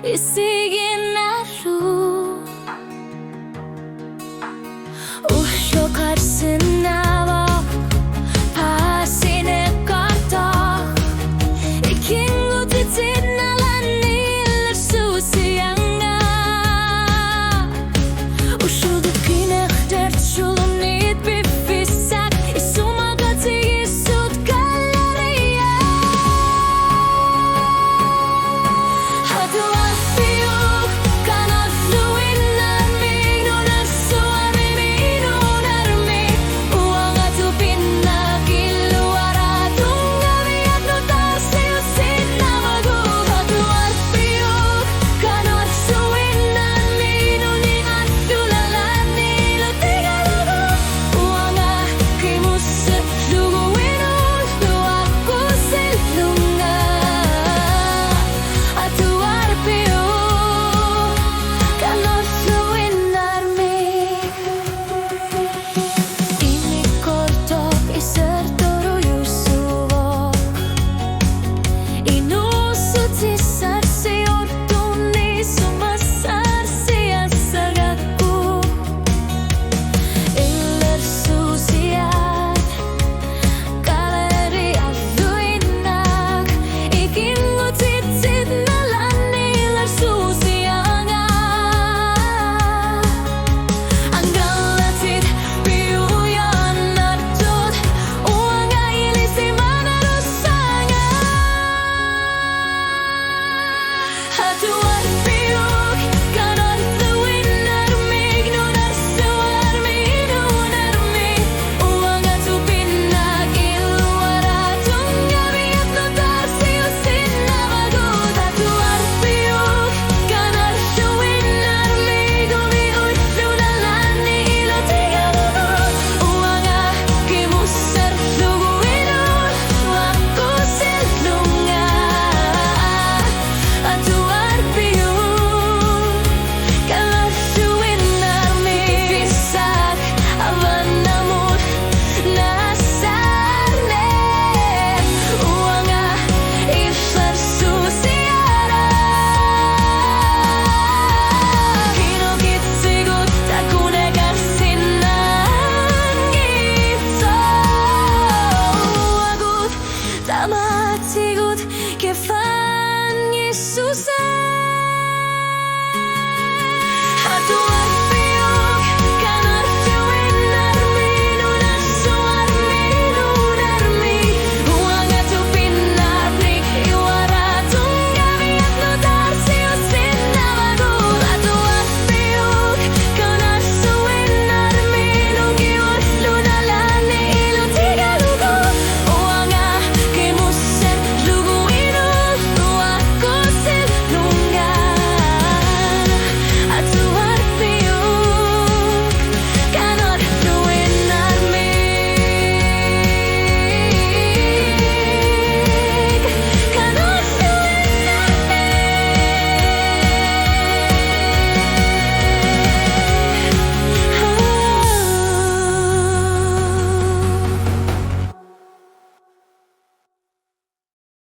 Isigin naru Usho karşısına bak Pasine karta İkin gutitin alanil susiyanga Ushuduk yine dert şulum nit bir fisak İsuma gati isut galeriya Hadu afiyuk kanatlu inar mi nunar suami mi nunar mi Uang atu pinna kiluara tunga biat no tarsiusin namagu Hadu afiyuk kanatlu inar mi nuning atu lalani lo tigalugu Uang akimu selugu inus lu aku selunga Atu arpiyuk kanatlu inar mi Ini kortok iser toru yusuvo Inusut sisar sior tuni sumasar siasagaku Iler susiat galeri aluinak Ikin ngutitit nalani iler susianga Anggalatit piuyan nartut Uanga ilisi mana rusanga Hatu arpiyuk kanatlu inar mi nunar suar mi nunar mi Uanga tu pinna kiluara tunga biat no tarsiusin namagu Hatu arpiyuk kanatlu inar mi gumi utlu lalani ilo tigalugu Uanga kimu serlugu inus aku selunga Atu arpiyuk kanatlu inar mi Fisak avanamut nasarne Uanga ifar susiara Kino kitsigut takune karsinan gitso Agut tamatigut kefan Yesusa